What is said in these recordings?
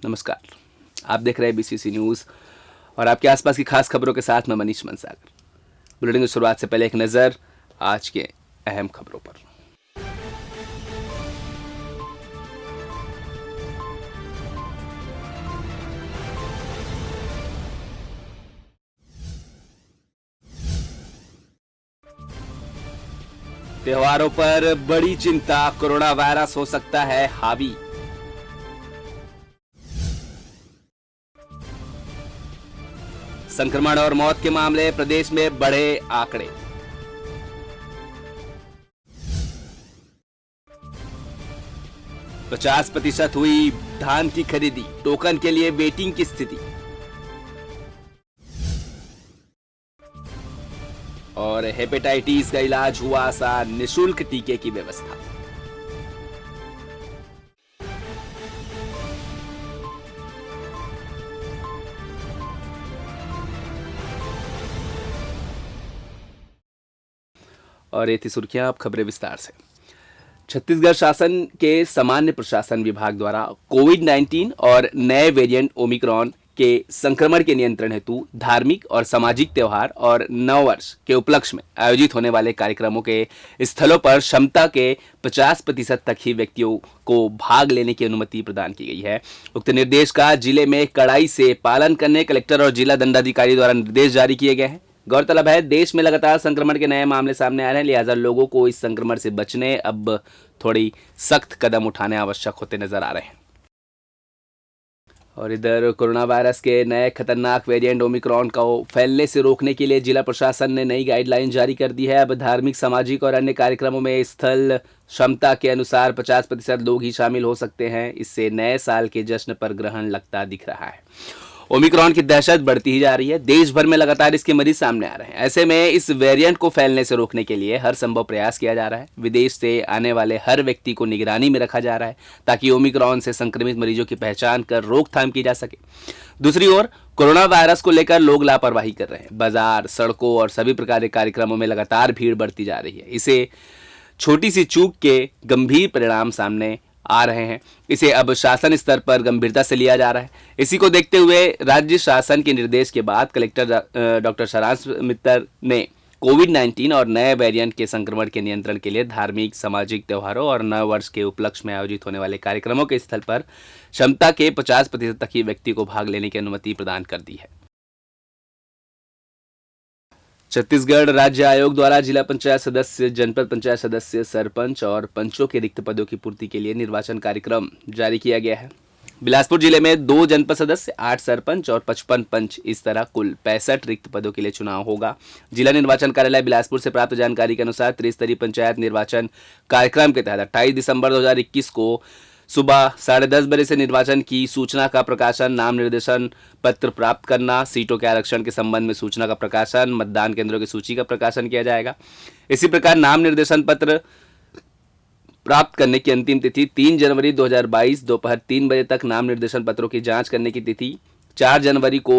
नमस्कार। आप देख रहे हैं बीसीसी न्यूज़ और आपके आसपास की खास खबरों के साथ मैं मनीष मनसागर। बुलेटिन की शुरुआत से पहले एक नज़र आज के अहम खबरों पर। त्योहारों पर बड़ी चिंता, कोरोना वायरस हो सकता है हावी। संक्रमण और मौत के मामले प्रदेश में बढ़े आंकड़े। पचास % हुई धान की खरीदी, टोकन के लिए वेटिंग की स्थिति। और हेपेटाइटिस का इलाज हुआ आसान, निःशुल्क टीके की व्यवस्था। और ये थी सुर्खियां, अब खबरें विस्तार से। छत्तीसगढ़ शासन के सामान्य प्रशासन विभाग द्वारा कोविड-19 और नए वेरिएंट ओमिक्रॉन के संक्रमण के नियंत्रण हेतु धार्मिक और सामाजिक त्योहार और नववर्ष के उपलक्ष्य में आयोजित होने वाले कार्यक्रमों के स्थलों पर क्षमता के 50% तक ही व्यक्तियों को भाग लेने की अनुमति प्रदान की गई है। उक्त निर्देश का जिले में कड़ाई से पालन करने कलेक्टर और जिला दंडाधिकारी द्वारा निर्देश जारी किए गए हैं। गौरतलब है, देश में लगातार संक्रमण के नए मामले सामने आ रहे हैं, लिहाजा लोगों को इस संक्रमण से बचने अब थोड़ी सख्त कदम उठाने आवश्यक होते नजर आ रहे हैं। और इधर कोरोना वायरस के नए खतरनाक वेरिएंट ओमिक्रॉन को फैलने से रोकने के लिए जिला प्रशासन ने नई गाइडलाइन जारी कर दी है। अब धार्मिक, सामाजिक और अन्य कार्यक्रमों में स्थल क्षमता के अनुसार 50% लोग ही शामिल हो सकते हैं। इससे नए साल के जश्न पर ग्रहण लगता दिख रहा है। ओमिक्रॉन की दहशत बढ़ती ही जा रही है, देश भर में लगातार इसके मरीज सामने आ रहे हैं। ऐसे में इस वेरिएंट को फैलने से रोकने के लिए हर संभव प्रयास किया जा रहा है। विदेश से आने वाले हर व्यक्ति को निगरानी में रखा जा रहा है ताकि ओमिक्रॉन से संक्रमित मरीजों की पहचान कर रोकथाम की जा सके। दूसरी ओर कोरोना वायरस को लेकर लोग लापरवाही कर रहे हैं। बाजार, सड़कों और सभी प्रकार के कार्यक्रमों में लगातार भीड़ बढ़ती जा रही है। इसे छोटी सी चूक के गंभीर परिणाम सामने आ रहे हैं। इसे अब शासन स्तर पर गंभीरता से लिया जा रहा है। इसी को देखते हुए राज्य शासन के निर्देश के बाद कलेक्टर डॉक्टर सारांश मित्तर ने कोविड-19 और नए वेरिएंट के संक्रमण के नियंत्रण के लिए धार्मिक, सामाजिक त्योहारों और नव वर्ष के उपलक्ष्य में आयोजित होने वाले कार्यक्रमों के स्थल पर क्षमता के 50% तक ही व्यक्ति को भाग लेने की अनुमति प्रदान कर दी है। छत्तीसगढ़ राज्य आयोग द्वारा जिला पंचायत सदस्य, जनपद पंचायत सदस्य, सरपंच और पंचों के रिक्त पदों की पूर्ति के लिए निर्वाचन कार्यक्रम जारी किया गया है। बिलासपुर जिले में 2 जनपद सदस्य, 8 सरपंच और 55 पंच, इस तरह कुल 65 रिक्त पदों के लिए चुनाव होगा। जिला निर्वाचन कार्यालय बिलासपुर से प्राप्त जानकारी के अनुसार त्रिस्तरीय पंचायत निर्वाचन कार्यक्रम के तहत 28 दिसंबर 2021 को सुबह 10:30 बजे से निर्वाचन की सूचना का प्रकाशन, नाम निर्देशन पत्र प्राप्त करना, सीटों के आरक्षण के संबंध में सूचना का प्रकाशन, मतदान केंद्रों की सूची का प्रकाशन किया जाएगा। इसी प्रकार नाम निर्देशन पत्र प्राप्त करने की अंतिम तिथि 3 जनवरी 2022 दोपहर 3 बजे तक, नाम निर्देशन पत्रों की जांच करने की तिथि 4 जनवरी को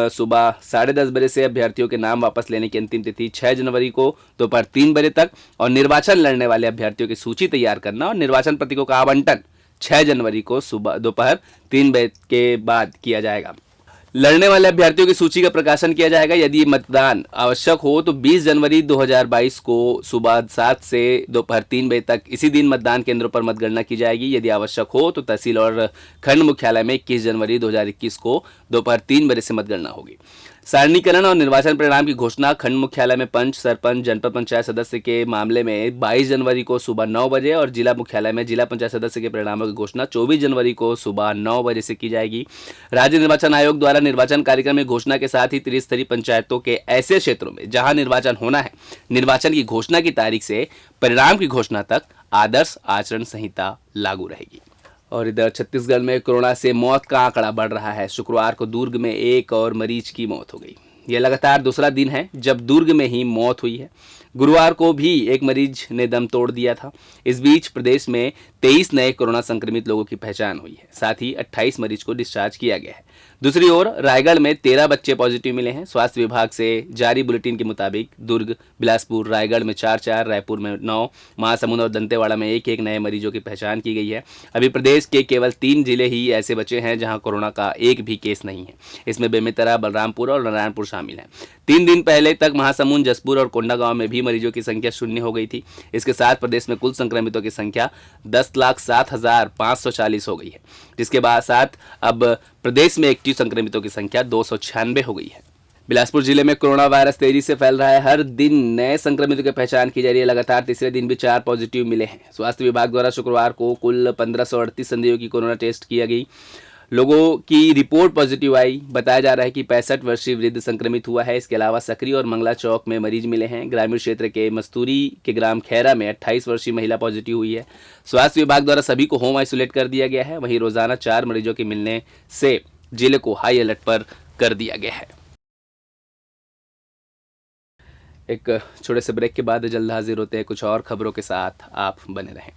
सुबह 10:30 बजे से, अभ्यर्थियों के नाम वापस लेने की अंतिम तिथि 6 जनवरी को दोपहर 3 बजे तक और निर्वाचन लड़ने वाले अभ्यर्थियों की सूची तैयार करना और निर्वाचन प्रतीकों का आवंटन 6 जनवरी को सुबह दोपहर 3 बजे के बाद किया जाएगा। लड़ने वाले अभ्यर्थियों की सूची का प्रकाशन किया जाएगा। यदि मतदान आवश्यक हो तो 20 जनवरी 2022 को सुबह 7 से दोपहर 3 बजे तक इसी दिन मतदान केंद्रों पर मतगणना की जाएगी। यदि आवश्यक हो तो तहसील और खंड मुख्यालय में 21 जनवरी 2021 को दोपहर 3 बजे से मतगणना होगी। सारणीकरण और निर्वाचन परिणाम की घोषणा खंड मुख्यालय में पंच, सरपंच, जनपद पंचायत सदस्य के मामले में 22 जनवरी को सुबह 9 बजे और जिला मुख्यालय में जिला पंचायत सदस्य के परिणामों की घोषणा 24 जनवरी को सुबह 9 बजे से की जाएगी। राज्य निर्वाचन आयोग द्वारा निर्वाचन कार्यक्रम में घोषणा के साथ ही त्रिस्तरीय पंचायतों के ऐसे क्षेत्रों में जहां निर्वाचन होना है, निर्वाचन की घोषणा की तारीख से परिणाम की घोषणा तक आदर्श आचरण संहिता लागू रहेगी। और इधर छत्तीसगढ़ में कोरोना से मौत का आंकड़ा बढ़ रहा है। शुक्रवार को दुर्ग में एक और मरीज की मौत हो गई। यह लगातार दूसरा दिन है जब दुर्ग में ही मौत हुई है। गुरुवार को भी एक मरीज ने दम तोड़ दिया था। इस बीच प्रदेश में 23 नए कोरोना संक्रमित लोगों की पहचान हुई है। साथ ही 28 मरीज को डिस्चार्ज किया गया है। दूसरी ओर रायगढ़ में 13 बच्चे पॉजिटिव मिले हैं। स्वास्थ्य विभाग से जारी बुलेटिन के मुताबिक दुर्ग, बिलासपुर, रायगढ़ में 4-4, रायपुर में 9, महासमुंद और दंतेवाड़ा में 1-1 नए मरीजों की पहचान की गई है। अभी प्रदेश के केवल 3 जिले ही ऐसे बचे हैं जहां कोरोना का एक भी केस नहीं है। इसमें बेमेतरा, बलरामपुर और नारायणपुर शामिल हैं। 3 दिन पहले तक महासमुंद, जसपुर और कोंडागांव में भी मरीजों की संख्या 0 हो गई थी। इसके साथ प्रदेश में कुल संक्रमितों की संख्या 10,07,540 हो गई है, जिसके बाद साथ अब प्रदेश में एक्टिव संक्रमितों की संख्या 296 हो गई है। बिलासपुर जिले में कोरोना वायरस तेजी से फैल रहा है। हर दिन नए संक्रमितों की पहचान की जा रही है। लगातार तीसरे दिन भी 4 पॉजिटिव मिले हैं। स्वास्थ्य विभाग द्वारा शुक्रवार को कुल 1538 संदेहों की कोरोना टेस्ट किया गई। लोगों की रिपोर्ट पॉजिटिव आई। बताया जा रहा है कि 65 वर्षीय वृद्ध संक्रमित हुआ है। इसके अलावा सकरी और मंगला चौक में मरीज मिले हैं। ग्रामीण क्षेत्र के मस्तूरी के ग्राम खैरा में 28 वर्षीय महिला पॉजिटिव हुई है। स्वास्थ्य विभाग द्वारा सभी को होम आइसोलेट कर दिया गया है। वहीं रोजाना 4 मरीजों के मिलने से जिले को हाई अलर्ट पर कर दिया गया है। एक छोटे से ब्रेक के बाद जल्द हाजिर होते हैं कुछ और खबरों के साथ। आप बने रहें।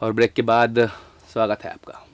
और ब्रेक के बाद स्वागत है आपका।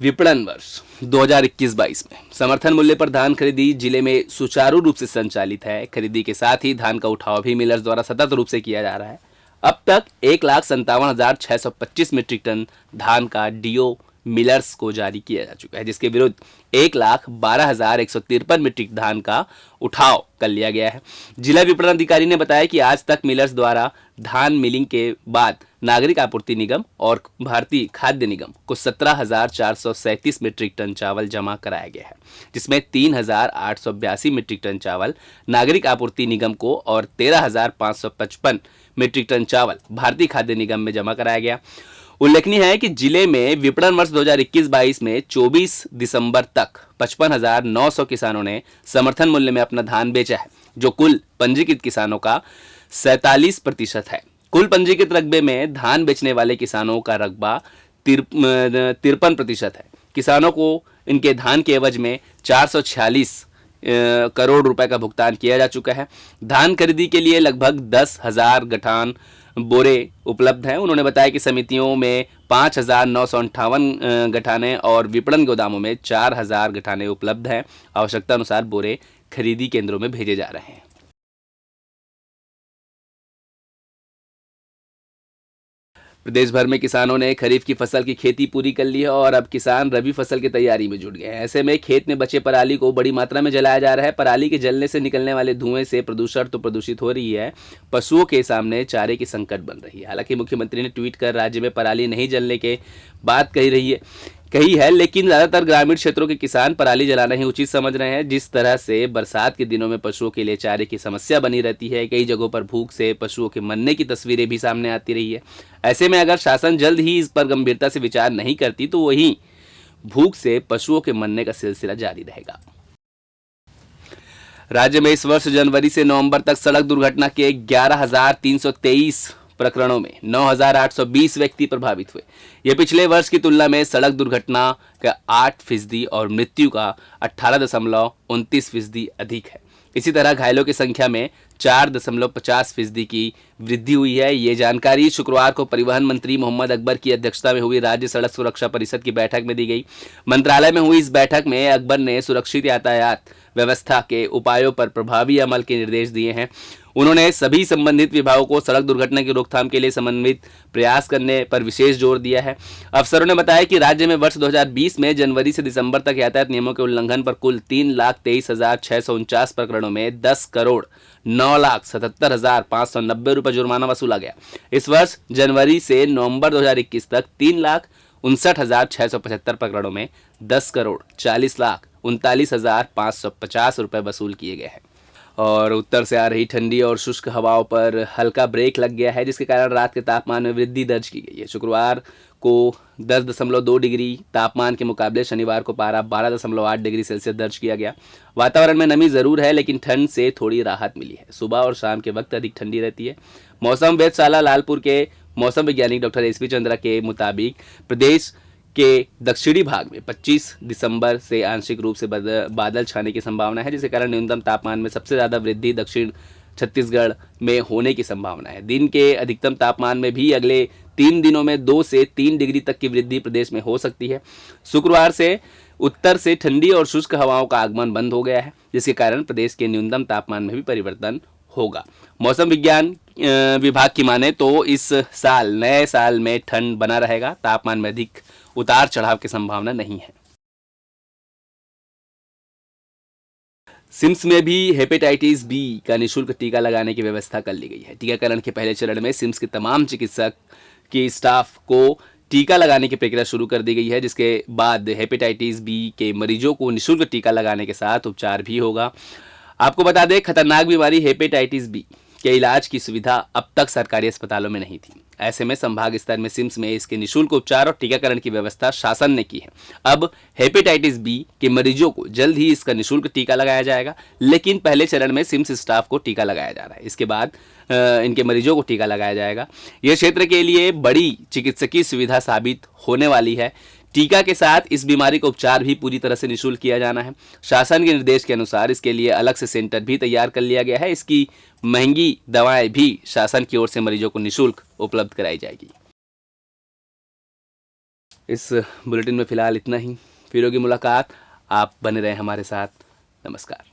विपणन वर्ष 2021-22 में समर्थन मूल्य पर धान खरीदी जिले में सुचारू रूप से संचालित है। खरीदी के साथ ही धान का उठाव भी मिलर्स द्वारा सतत रूप से किया जा रहा है। अब तक 1,57,625 मीट्रिक टन धान का डीओ मिलर्स को जारी किया जा चुका है, जिसके विरुद्ध 1,12,153 मीट्रिक धान का उठाव कर लिया गया है। जिला विपणन अधिकारी ने बताया कि आज तक मिलर्स द्वारा धान मिलिंग के बाद नागरिक आपूर्ति निगम और भारतीय खाद्य निगम को 17,437 मीट्रिक टन चावल जमा कराया गया है, जिसमें 3,882 मीट्रिक टन चावल नागरिक आपूर्ति निगम को और 13,555 मीट्रिक टन चावल भारतीय खाद्य निगम में जमा कराया गया। उल्लेखनीय है कि जिले में विपणन वर्ष 2021-22 में 24 दिसंबर तक 55,900 किसानों ने समर्थन मूल्य में अपना धान बेचा है, जो कुल पंजीकृत किसानों का 47% है। कुल पंजीकृत रकबे में धान बेचने वाले किसानों का रकबा 53% है। किसानों को इनके धान के एवज में 446 करोड़ रुपए का भुगतान किया जा चुका है। धान खरीदी के लिए लगभग 10,000 गठान बोरे उपलब्ध हैं। उन्होंने बताया कि समितियों में 5,958 गठाने और विपणन गोदामों में 4,000 गठाने उपलब्ध हैं। आवश्यकता अनुसार बोरे खरीदी केंद्रों में भेजे जा रहे हैं। प्रदेश भर में किसानों ने खरीफ की फसल की खेती पूरी कर ली है और अब किसान रबी फसल की तैयारी में जुट गए हैं। ऐसे में खेत में बचे पराली को बड़ी मात्रा में जलाया जा रहा है। पराली के जलने से निकलने वाले धुएं से प्रदूषण तो प्रदूषित हो रही है, पशुओं के सामने चारे की संकट बन रही है। हालांकि मुख्यमंत्री ने ट्वीट कर राज्य में पराली नहीं जलने के बात कही है, लेकिन ज्यादातर ग्रामीण क्षेत्रों के किसान पराली जलाना ही उचित समझ रहे हैं। जिस तरह से बरसात के दिनों में पशुओं के लिए चारे की समस्या बनी रहती है, कई जगहों पर भूख से पशुओं के मरने की तस्वीरें भी सामने आती रही है। ऐसे में अगर शासन जल्द ही इस पर गंभीरता से विचार नहीं करती तो वहीं भूख से पशुओं के मरने का सिलसिला जारी रहेगा। राज्य में इस वर्ष जनवरी से नवंबर तक सड़क दुर्घटना के 11,323 प्रकरणों में 9,820 व्यक्ति प्रभावित हुए। यह पिछले वर्ष की तुलना में सड़क दुर्घटना का 8% और मृत्यु का 18.29% अधिक है। इसी तरह घायलों की संख्या में 4.50% की वृद्धि हुई है। ये जानकारी शुक्रवार को परिवहन मंत्री मोहम्मद अकबर की अध्यक्षता में हुई राज्य सड़क सुरक्षा परिषद की बैठक में दी गई। मंत्रालय में हुई इस बैठक में अकबर ने सुरक्षित यातायात व्यवस्था के उपायों पर प्रभावी अमल के निर्देश दिए हैं। उन्होंने सभी संबंधित विभागों को सड़क दुर्घटना की रोकथाम के लिए समन्वित प्रयास करने पर विशेष जोर दिया है। अफसरों ने बताया कि राज्य में वर्ष 2020 में जनवरी से दिसंबर तक यातायात नियमों के उल्लंघन पर कुल 3,23,649 प्रकरणों में 10,09,77,590 रुपये जुर्माना वसूला गया। इस वर्ष जनवरी से नवंबर 2021 तक 3,59,675 प्रकरणों में 10,40,39,550 रुपये वसूल किए गए हैं। और उत्तर से आ रही ठंडी और शुष्क हवाओं पर हल्का ब्रेक लग गया है, जिसके कारण रात के तापमान में वृद्धि दर्ज की गई है। शुक्रवार को 10.2 डिग्री तापमान के मुकाबले शनिवार को पारा 12.8 डिग्री सेल्सियस दर्ज किया गया। वातावरण में नमी जरूर है, लेकिन ठंड से थोड़ी राहत मिली है। सुबह और शाम के वक्त अधिक ठंडी रहती है। मौसम वेधशाला लालपुर के मौसम वैज्ञानिक डॉक्टर एसपी चंद्रा के मुताबिक प्रदेश के दक्षिणी भाग में 25 दिसंबर से आंशिक रूप से बादल छाने की संभावना है, जिसके कारण न्यूनतम तापमान में सबसे ज्यादा वृद्धि दक्षिण छत्तीसगढ़ में होने की संभावना है। दिन के अधिकतम तापमान में भी अगले 3 दिनों में 2 से 3 डिग्री तक की वृद्धि प्रदेश में हो सकती है। शुक्रवार से उत्तर से ठंडी और शुष्क हवाओं का आगमन बंद हो गया है, जिसके कारण प्रदेश के न्यूनतम तापमान में भी परिवर्तन होगा। मौसम विज्ञान विभाग की माने तो इस साल नए साल में ठंड बना रहेगा। तापमान में अधिक उतार चढ़ाव की संभावना नहीं है। सिम्स में भी हेपेटाइटिस बी का निःशुल्क टीका लगाने की व्यवस्था कर ली गई है। टीकाकरण के पहले चरण में सिम्स के तमाम चिकित्सक की स्टाफ को टीका लगाने की प्रक्रिया शुरू कर दी गई है, जिसके बाद हेपेटाइटिस बी के मरीजों को निःशुल्क टीका लगाने के साथ उपचार भी होगा। आपको बता दें, खतरनाक बीमारी हेपेटाइटिस बी के इलाज की सुविधा अब तक सरकारी अस्पतालों में नहीं थी। ऐसे में संभाग स्तर में सिम्स में इसके निःशुल्क उपचार और टीकाकरण की व्यवस्था शासन ने की है। अब हेपेटाइटिस बी के मरीजों को जल्द ही इसका निःशुल्क टीका लगाया जाएगा, लेकिन पहले चरण में सिम्स स्टाफ को टीका लगाया जा रहा है। इसके बाद इनके मरीजों को टीका लगाया जाएगा। यह क्षेत्र के लिए बड़ी चिकित्सकीय सुविधा साबित होने वाली है। टीका के साथ इस बीमारी का उपचार भी पूरी तरह से निःशुल्क किया जाना है। शासन के निर्देश के अनुसार इसके लिए अलग से सेंटर भी तैयार कर लिया गया है। इसकी महंगी दवाएं भी शासन की ओर से मरीजों को निःशुल्क उपलब्ध कराई जाएगी। इस बुलेटिन में फिलहाल इतना ही। फिर होगी मुलाकात। आप बने रहें हमारे साथ। नमस्कार।